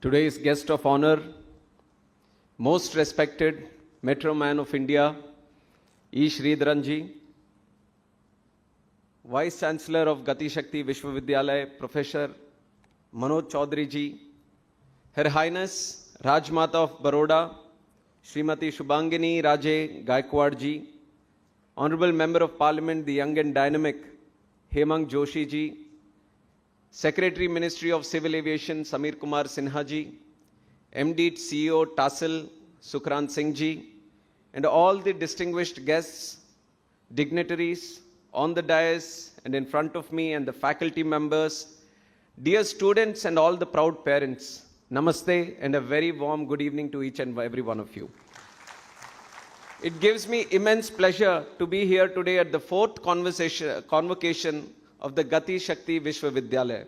Today's guest of honor, most respected Metro Man of India, E. Sridharanji, Vice Chancellor of Gati Shakti Vishwavidyalaya, Professor Manoj Chaudhary ji, Her Highness Rajmata of Baroda, Srimati Shubhangini Raje Gaikwad ji, Honorable Member of Parliament, the young and dynamic Hemang Joshi ji, Secretary Ministry of Civil Aviation Samir Kumar Sinha ji, MD CEO TASIL Sukrant Singh ji, and all the distinguished guests, dignitaries on the dais and in front of me, and the faculty members, dear students and all the proud parents, namaste and a very warm good evening to each and every one of you. It gives me immense pleasure to be here today at the fourth convocation of the Gati Shakti Vishwavidyalaya.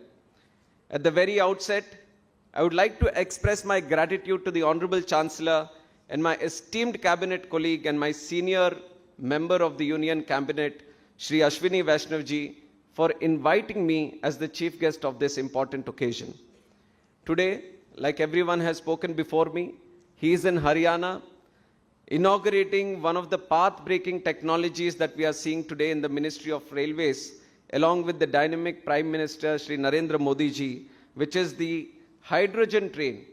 At the very outset, I would like to express my gratitude to the Honorable Chancellor and my esteemed cabinet colleague and my senior member of the Union Cabinet, Shri Ashwini Vaishnav ji, for inviting me as the chief guest of this important occasion. Today, like everyone has spoken before me, he is in Haryana, inaugurating one of the path-breaking technologies that we are seeing today in the Ministry of Railways, along with the dynamic Prime Minister Shri Narendra Modi ji, which is the hydrogen train.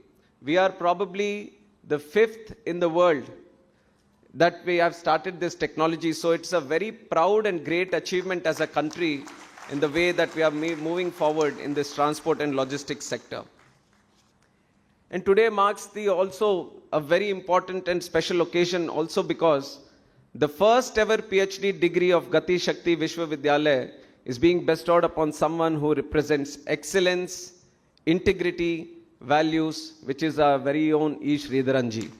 We are probably the fifth in the world that we have started this technology. So it's a very proud and great achievement as a country in the way that we are moving forward in this transport and logistics sector. And today marks also a very important and special occasion also because the first ever PhD degree of Gati Shakti Vishwavidyalaya is being bestowed upon someone who represents excellence, integrity, values, which is our very own E. Sridharanji.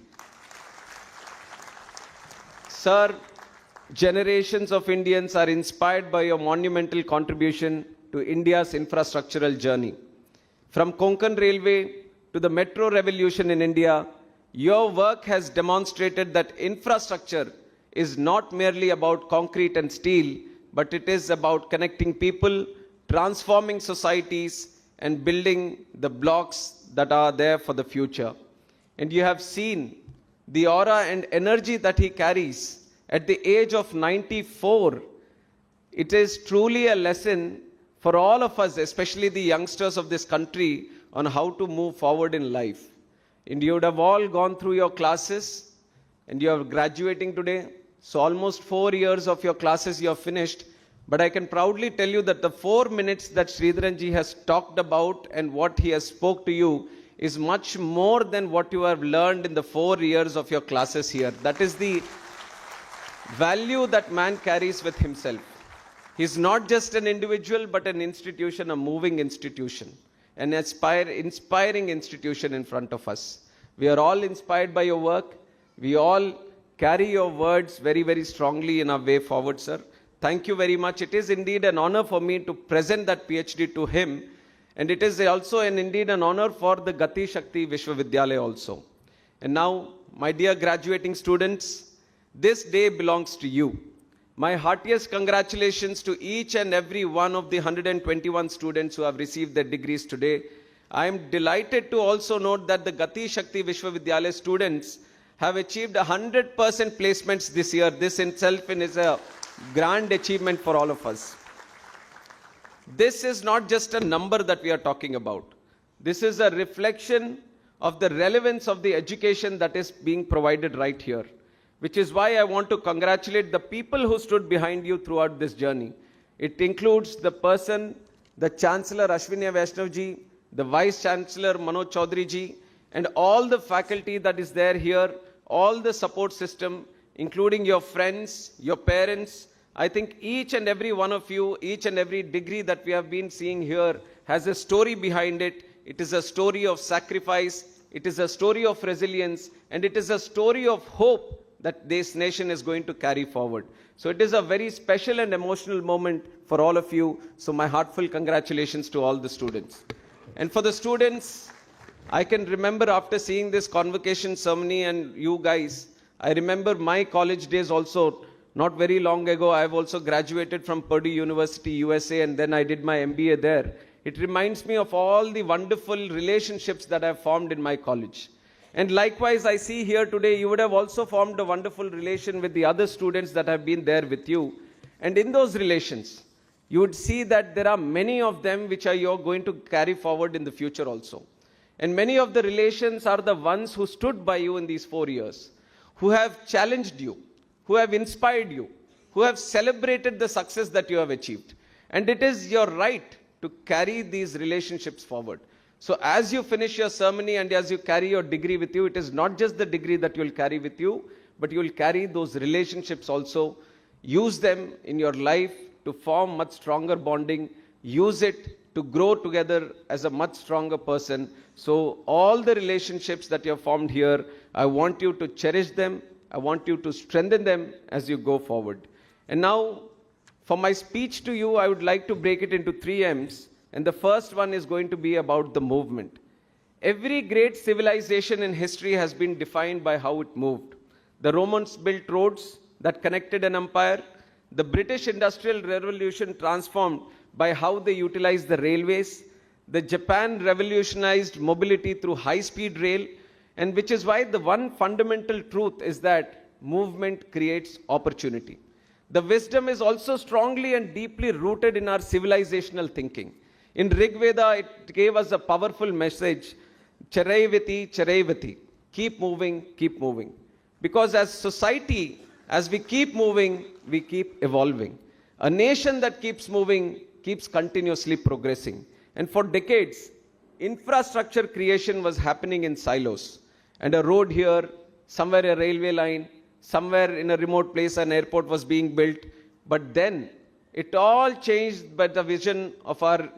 Sir, generations of Indians are inspired by your monumental contribution to India's infrastructural journey. From Konkan Railway to the metro revolution in India, your work has demonstrated that infrastructure is not merely about concrete and steel, but it is about connecting people, transforming societies, and building the blocks that are there for the future. And you have seen the aura and energy that he carries at the age of 94. It is truly a lesson for all of us, especially the youngsters of this country, on how to move forward in life. And you would have all gone through your classes, and you are graduating today. So almost 4 years of your classes you have finished. But I can proudly tell you that the 4 minutes that Sridharanji has talked about and what he has spoke to you is much more than what you have learned in the 4 years of your classes here. That is the value that man carries with himself. He's not just an individual, but an institution, a moving institution, an inspiring institution in front of us. We are all inspired by your work. We all carry your words very, very strongly in our way forward, sir. Thank you very much. It is indeed an honor for me to present that PhD to him. And it is also indeed an honor for the Gati Shakti Vishwavidyalaya also. And now, my dear graduating students, this day belongs to you. My heartiest congratulations to each and every one of the 121 students who have received their degrees today. I am delighted to also note that the Gati Shakti Vishwavidyalaya students have achieved 100% placements this year. This itself is a grand achievement for all of us. This is not just a number that we are talking about. This is a reflection of the relevance of the education that is being provided right here, which is why I want to congratulate the people who stood behind you throughout this journey. It includes the person, the Chancellor Ashwini Vaishnav ji, the Vice Chancellor Manoj Chaudhary ji, and all the faculty that is there here, all the support system, including your friends, your parents. I think each and every one of you, each and every degree that we have been seeing here has a story behind it. It is a story of sacrifice, it is a story of resilience, and it is a story of hope that this nation is going to carry forward. So it is a very special and emotional moment for all of you. So my heartfelt congratulations to all the students. And for the students, I can remember after seeing this convocation ceremony and you guys, I remember my college days also. Not very long ago, I have also graduated from Purdue University, USA, and then I did my MBA there. it reminds me of all the wonderful relationships that I've formed in my college. And likewise, I see here today, you would have also formed a wonderful relation with the other students that have been there with you. And in those relations, you would see that there are many of them which are you're going to carry forward in the future also. And many of the relations are the ones who stood by you in these 4 years, who have challenged you, who have inspired you, who have celebrated the success that you have achieved. And it is your right to carry these relationships forward. So as you finish your ceremony and as you carry your degree with you, it is not just the degree that you will carry with you, but you will carry those relationships also. Use them in your life to form much stronger bonding. Use it to grow together as a much stronger person. So all the relationships that you have formed here, I want you to cherish them. I want you to strengthen them as you go forward. And now, for my speech to you, I would like to break it into 3 M's. And the first one is going to be about the movement. Every great civilization in history has been defined by how it moved. The Romans built roads that connected an empire. The British Industrial Revolution transformed by how they utilized the railways. The Japan revolutionized mobility through high-speed rail, and which is why the one fundamental truth is that movement creates opportunity. The wisdom is also strongly and deeply rooted in our civilizational thinking. In Rig Veda, it gave us a powerful message, Charaivati, Charaivati. Keep moving, keep moving. Because as society, as we keep moving, we keep evolving. A nation that keeps moving keeps continuously progressing. And for decades, infrastructure creation was happening in silos. And a road here, somewhere a railway line, somewhere in a remote place an airport was being built. But then it all changed by the vision of our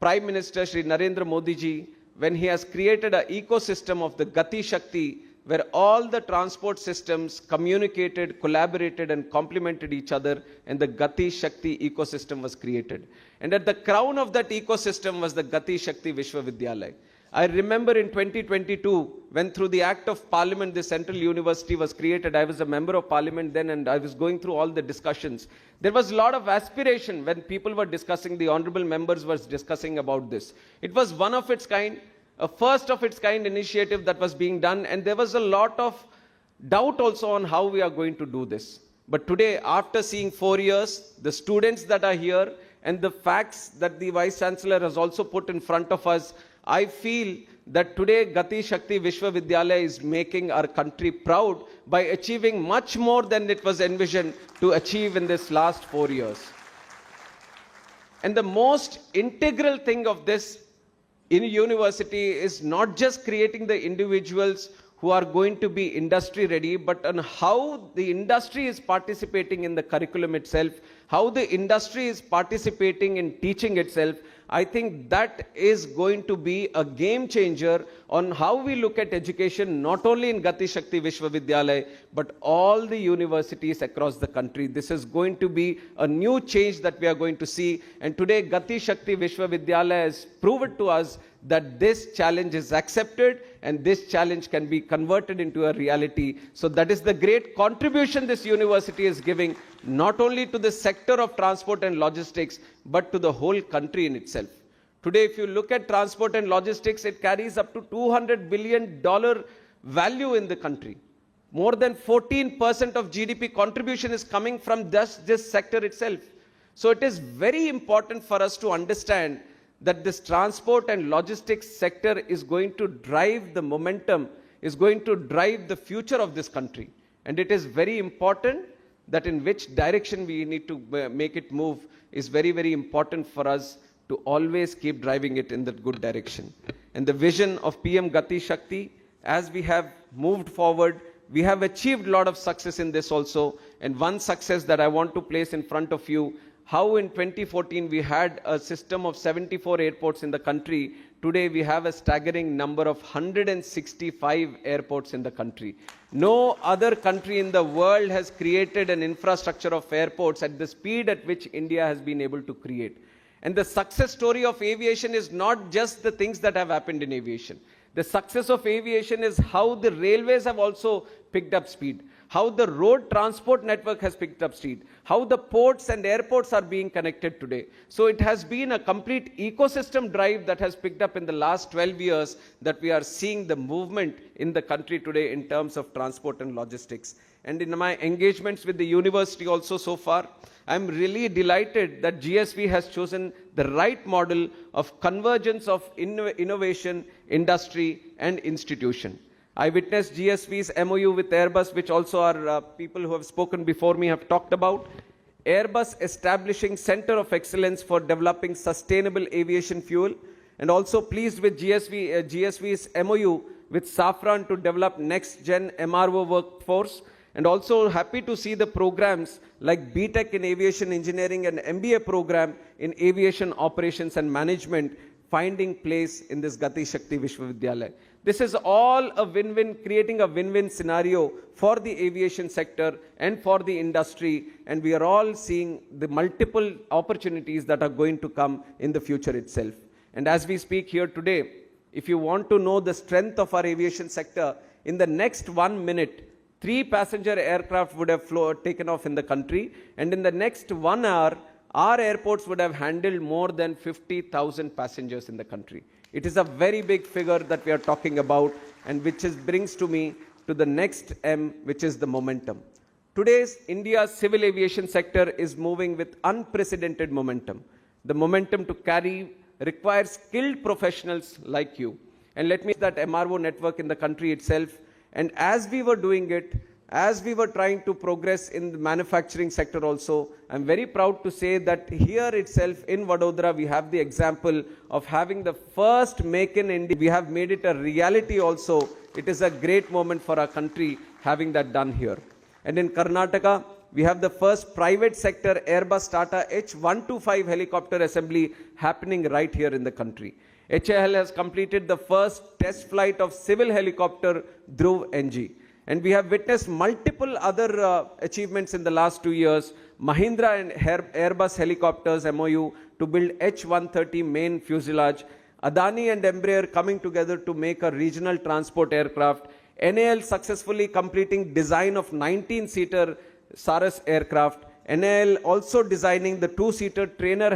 Prime Minister Shri Narendra Modi ji, when he has created an ecosystem of the Gati Shakti, where all the transport systems communicated, collaborated and complemented each other, and the Gati Shakti ecosystem was created. And at the crown of that ecosystem was the Gati Shakti Vishwavidyalaya. I remember in 2022, when through the Act of Parliament, the Central University was created. I was a member of Parliament then, and I was going through all the discussions. There was a lot of aspiration when people were discussing, the honorable members were discussing about this. It was one of its kind, a first of its kind initiative that was being done, and there was a lot of doubt also on how we are going to do this. But today, after seeing 4 years, the students that are here, and the facts that the Vice Chancellor has also put in front of us, I feel that today Gati Shakti Vishwavidyalaya is making our country proud by achieving much more than it was envisioned to achieve in this last 4 years. And the most integral thing of this in university is not just creating the individuals who are going to be industry ready, but on how the industry is participating in the curriculum itself, how the industry is participating in teaching itself. I think that is going to be a game changer on how we look at education, not only in Gati Shakti Vishwavidyalaya, but all the universities across the country. This is going to be a new change that we are going to see. And today, Gati Shakti Vishwavidyalaya has proven to us that this challenge is accepted and this challenge can be converted into a reality. So that is the great contribution this university is giving, not only to the sector of transport and logistics, but to the whole country in itself. Today, if you look at transport and logistics, it carries up to $200 billion value in the country. More than 14% of GDP contribution is coming from this sector itself. So it is very important for us to understand that this transport and logistics sector is going to drive the momentum, is going to drive the future of this country. And it is very important that in which direction we need to make it move is very, very important for us to always keep driving it in that good direction. And the vision of PM Gati Shakti, as we have moved forward, we have achieved a lot of success in this also. And one success that I want to place in front of you, how in 2014 we had a system of 74 airports in the country. Today we have a staggering number of 165 airports in the country. No other country in the world has created an infrastructure of airports at the speed at which India has been able to create. And the success story of aviation is not just the things that have happened in aviation. The success of aviation is how the railways have also picked up speed, how the road transport network has picked up speed, how the ports and airports are being connected today. So it has been a complete ecosystem drive that has picked up in the last 12 years that we are seeing the movement in the country today in terms of transport and logistics. And in my engagements with the university also so far, I'm really delighted that GSV has chosen the right model of convergence of innovation, industry, and institution. I witnessed GSV's MOU with Airbus, which also our people who have spoken before me have talked about. Airbus establishing Center of Excellence for developing sustainable aviation fuel, and also pleased with GSV's MOU with Safran to develop next-gen MRO workforce, and also happy to see the programs like BTech in Aviation Engineering and MBA program in Aviation Operations and Management finding place in this Gati Shakti Vishwavidyalaya. This is all a win-win, creating a win-win scenario for the aviation sector and for the industry, and we are all seeing the multiple opportunities that are going to come in the future itself. And as we speak here today, if you want to know the strength of our aviation sector, in the next 1 minute, 3 passenger aircraft would have taken off in the country, and in the next 1 hour, our airports would have handled more than 50,000 passengers in the country. It is a very big figure that we are talking about, and which brings to me to the next M, which is the momentum. Today's India's civil aviation sector is moving with unprecedented momentum. The momentum to carry requires skilled professionals like you. And let me say that MRO network in the country itself. And as we were doing it, as we were trying to progress in the manufacturing sector also, I'm very proud to say that here itself in Vadodara, we have the example of having the first Make in India. We have made it a reality also. It is a great moment for our country having that done here. And in Karnataka, we have the first private sector Airbus Tata H125 helicopter assembly happening right here in the country. HAL has completed the first test flight of civil helicopter Dhruv NG. And we have witnessed multiple other achievements in the last 2 years. Mahindra and Airbus helicopters MOU to build H130 main fuselage. Adani and Embraer coming together to make a regional transport aircraft. NAL successfully completing design of 19-seater Saras aircraft. NAL also designing the 2-seater trainer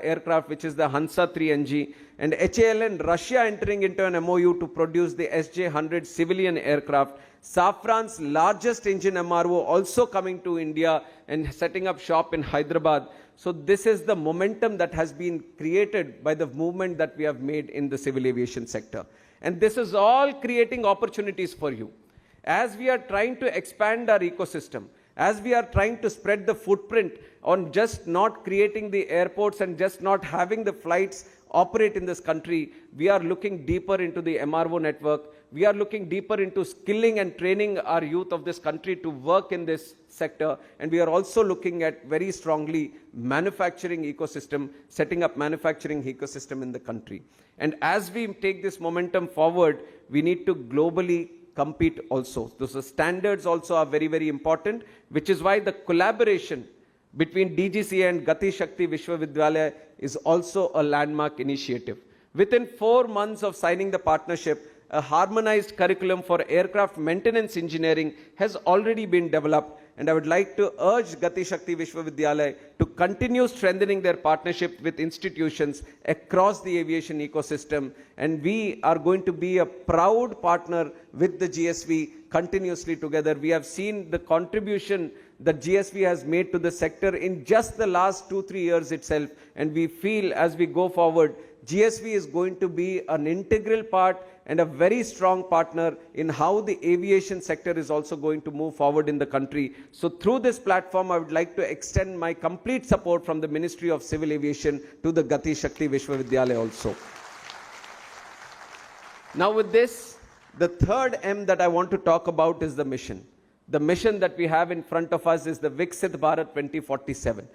aircraft, which is the Hansa 3NG. And HAL and Russia entering into an MOU to produce the SJ-100 civilian aircraft. Safran's largest engine MRO also coming to India and setting up shop in Hyderabad. So this is the momentum that has been created by the movement that we have made in the civil aviation sector. And this is all creating opportunities for you. As we are trying to expand our ecosystem, as we are trying to spread the footprint on just not creating the airports and just not having the flights operate in this country, we are looking deeper into the MRO network. We are looking deeper into skilling and training our youth of this country to work in this sector. And we are also looking at very strongly manufacturing ecosystem, setting up manufacturing ecosystem in the country. And as we take this momentum forward, we need to globally compete also. Those standards also are very, very important, which is why the collaboration between DGCA and Gati Shakti Vishwavidyalaya is also a landmark initiative. Within 4 months of signing the partnership, a harmonized curriculum for aircraft maintenance engineering has already been developed, and I would like to urge Gati Shakti Vishwavidyalaya to continue strengthening their partnership with institutions across the aviation ecosystem, and we are going to be a proud partner with the GSV continuously together. We have seen the contribution that GSV has made to the sector in just the last 2-3 years itself, and we feel as we go forward, GSV is going to be an integral part and a very strong partner in how the aviation sector is also going to move forward in the country. So through this platform, I would like to extend my complete support from the Ministry of Civil Aviation to the Gati Shakti Vishwavidyalaya also. Now with this, the third M that I want to talk about is the mission. The mission that we have in front of us is the Viksit Bharat 2047.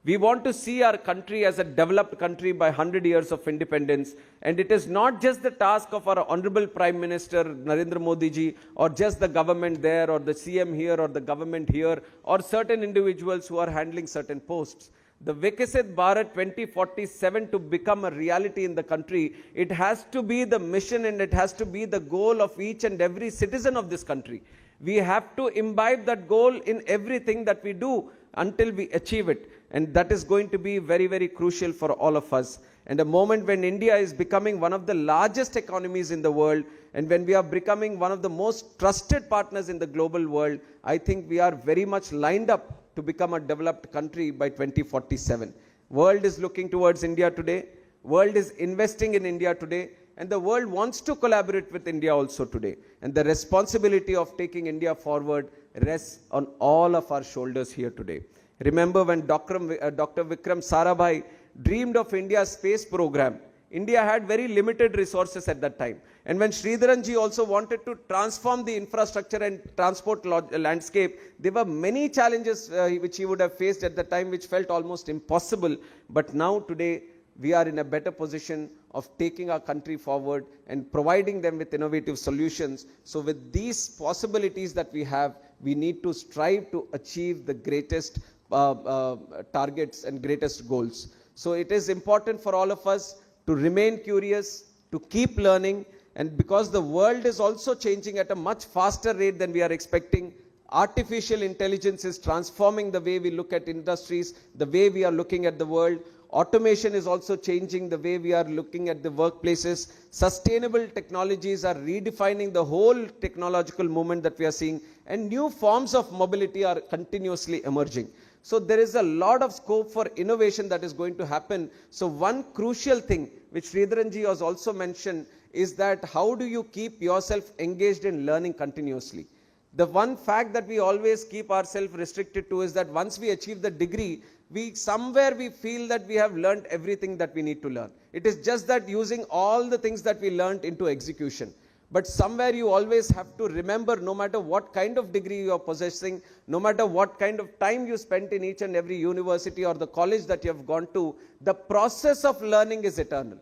We want to see our country as a developed country by 100 years of independence. And it is not just the task of our Honorable Prime Minister Narendra Modi ji, or just the government there, or the CM here, or the government here, or certain individuals who are handling certain posts. The Vikasit Bharat 2047 to become a reality in the country, it has to be the mission and it has to be the goal of each and every citizen of this country. We have to imbibe that goal in everything that we do until we achieve it. And that is going to be very, very crucial for all of us. And a moment when India is becoming one of the largest economies in the world, and when we are becoming one of the most trusted partners in the global world, I think we are very much lined up to become a developed country by 2047. World is looking towards India today. World is investing in India today. And the world wants to collaborate with India also today. And the responsibility of taking India forward rests on all of our shoulders here today. Remember when Dr. Vikram Sarabhai dreamed of India's space program, India had very limited resources at that time. And when Sridharanji also wanted to transform the infrastructure and transport landscape, there were many challenges which he would have faced at the time, which felt almost impossible. But now today, we are in a better position of taking our country forward and providing them with innovative solutions. So with these possibilities that we have, we need to strive to achieve the greatest targets and greatest goals. So it is important for all of us to remain curious, to keep learning, and because the world is also changing at a much faster rate than we are expecting, artificial intelligence is transforming the way we look at industries, the way we are looking at the world. Automation is also changing the way we are looking at the workplaces. Sustainable technologies are redefining the whole technological movement that we are seeing, and new forms of mobility are continuously emerging. So there is a lot of scope for innovation that is going to happen. So one crucial thing which Sridharanji has also mentioned is that how do you keep yourself engaged in learning continuously? The one fact that we always keep ourselves restricted to is that once we achieve the degree, we feel that we have learned everything that we need to learn. It is just that using all the things that we learned into execution. But somewhere you always have to remember, no matter what kind of degree you are possessing, no matter what kind of time you spent in each and every university or the college that you have gone to, the process of learning is eternal.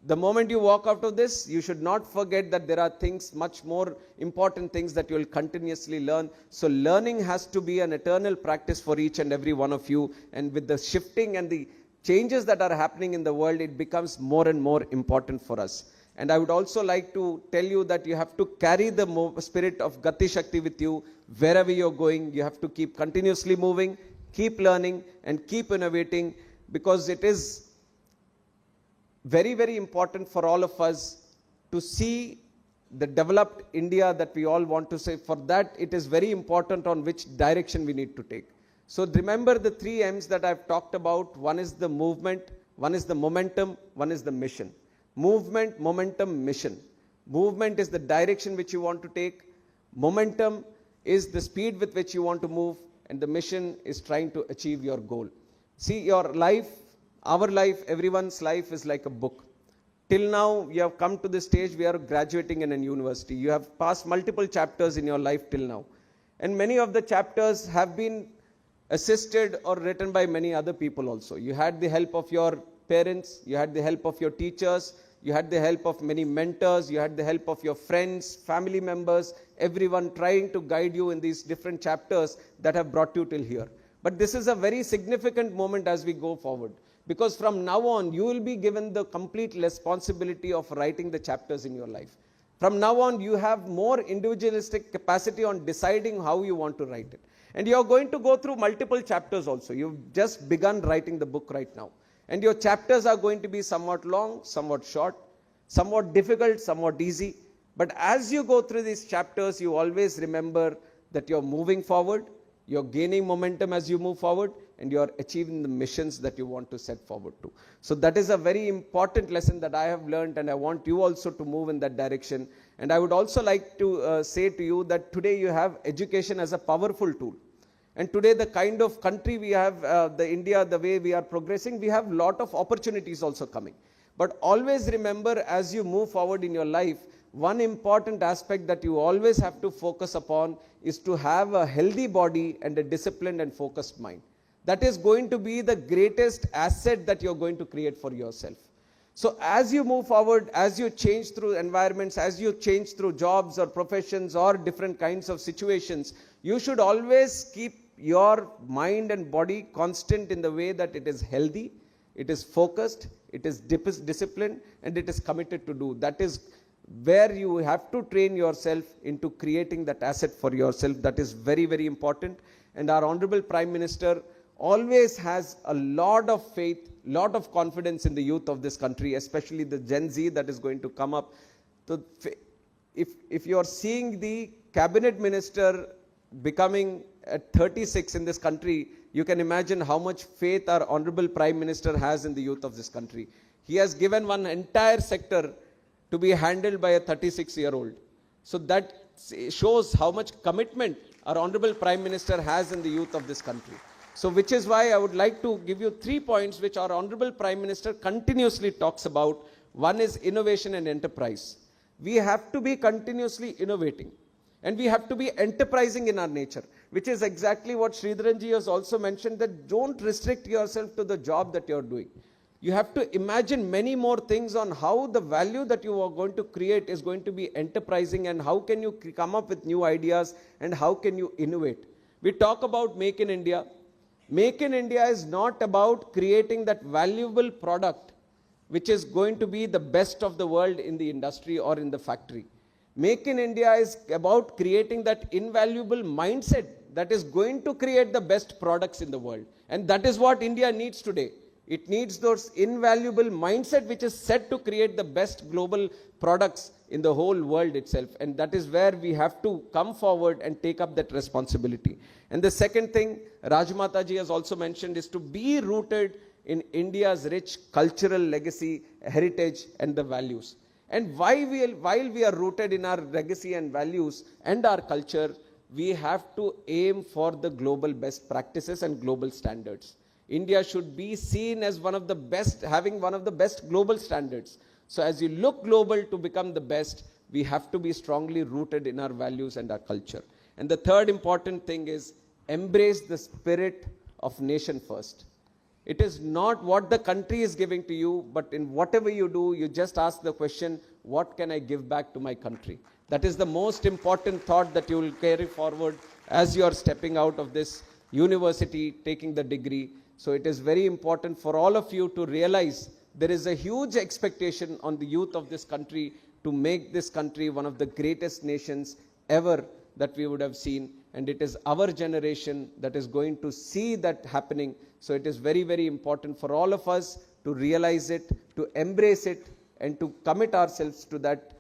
The moment you walk out of this, you should not forget that there are things, much more important things that you will continuously learn. So learning has to be an eternal practice for each and every one of you. And with the shifting and the changes that are happening in the world, it becomes more and more important for us. And I would also like to tell you that you have to carry the spirit of Gati Shakti with you wherever you're going. You have to keep continuously moving, keep learning, and keep innovating, because it is very, very important for all of us to see the developed India that we all want to say. For that, it is very important on which direction we need to take. So remember the 3 M's that I've talked about. One is the movement, one is the momentum, one is the mission. Movement, momentum, mission. Movement is the direction which you want to take. Momentum is the speed with which you want to move. And the mission is trying to achieve your goal. See, your life, our life, everyone's life is like a book. Till now, you have come to this stage, we are graduating in a university. You have passed multiple chapters in your life till now. And many of the chapters have been assisted or written by many other people also. You had the help of your parents, you had the help of your teachers, you had the help of many mentors, you had the help of your friends, family members, everyone trying to guide you in these different chapters that have brought you till here. But this is a very significant moment as we go forward, because from now on, you will be given the complete responsibility of writing the chapters in your life. From now on, you have more individualistic capacity on deciding how you want to write it. And you are going to go through multiple chapters also. You've just begun writing the book right now. And your chapters are going to be somewhat long, somewhat short, somewhat difficult, somewhat easy. But as you go through these chapters, you always remember that you're moving forward, you're gaining momentum as you move forward, and you're achieving the missions that you want to set forward to. So that is a very important lesson that I have learned, and I want you also to move in that direction. And I would also like to say to you that today you have education as a powerful tool. And today the kind of country we have, the India, the way we are progressing, we have a lot of opportunities also coming. But always remember, as you move forward in your life, one important aspect that you always have to focus upon is to have a healthy body and a disciplined and focused mind. That is going to be the greatest asset that you're going to create for yourself. So as you move forward, as you change through environments, as you change through jobs or professions or different kinds of situations, you should always keep your mind and body constant in the way that it is healthy, it is focused, it is disciplined, and it is committed to do. That is where you have to train yourself into creating that asset for yourself. That is very, very important. And our Honorable Prime Minister always has a lot of faith, lot of confidence in the youth of this country, especially the Gen Z that is going to come up. So if you are seeing the cabinet minister becoming at 36 in this country, you can imagine how much faith our Honorable Prime Minister has in the youth of this country. He has given one entire sector to be handled by a 36-year-old. So that shows how much commitment our Honorable Prime Minister has in the youth of this country. So which is why I would like to give you 3 points which our Honorable Prime Minister continuously talks about. One is innovation and enterprise. We have to be continuously innovating, and we have to be enterprising in our nature, which is exactly what Sridharanji has also mentioned, that don't restrict yourself to the job that you're doing. You have to imagine many more things on how the value that you are going to create is going to be enterprising, and how can you come up with new ideas, and how can you innovate. We talk about Make in India. Make in India is not about creating that valuable product which is going to be the best of the world in the industry or in the factory. Make in India is about creating that invaluable mindset that is going to create the best products in the world. And that is what India needs today. It needs those invaluable mindset which is set to create the best global products in the whole world itself. And that is where we have to come forward and take up that responsibility. And the second thing Rajmata ji has also mentioned is to be rooted in India's rich cultural legacy, heritage, and the values. And while we are rooted in our legacy and values and our culture, we have to aim for the global best practices and global standards. India should be seen as one of the best, having one of the best global standards. So as you look global to become the best, we have to be strongly rooted in our values and our culture. And the third important thing is embrace the spirit of nation first. It is not what the country is giving to you, but in whatever you do, you just ask the question, what can I give back to my country? That is the most important thought that you will carry forward as you are stepping out of this university, taking the degree. So it is very important for all of you to realize there is a huge expectation on the youth of this country to make this country one of the greatest nations ever that we would have seen. And it is our generation that is going to see that happening. So it is very, very important for all of us to realize it, to embrace it, and to commit ourselves to that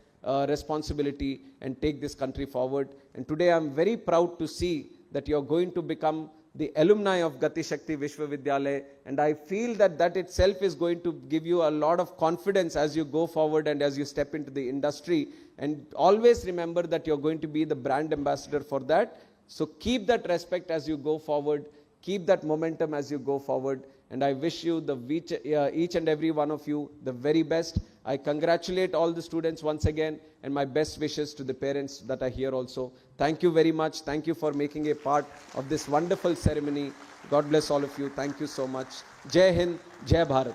responsibility and take this country forward. And today I'm very proud to see that you're going to become the alumni of Gati Shakti Vishwavidyalaya, and I feel that that itself is going to give you a lot of confidence as you go forward and as you step into the industry. And always remember that you're going to be the brand ambassador for that. So keep that respect as you go forward, keep that momentum as you go forward, and I wish you, each and every one of you, the very best. I congratulate all the students once again, and my best wishes to the parents that are here also. Thank you very much. Thank you for making a part of this wonderful ceremony. God bless all of you. Thank you so much. Jai Hind, Jai Bharat.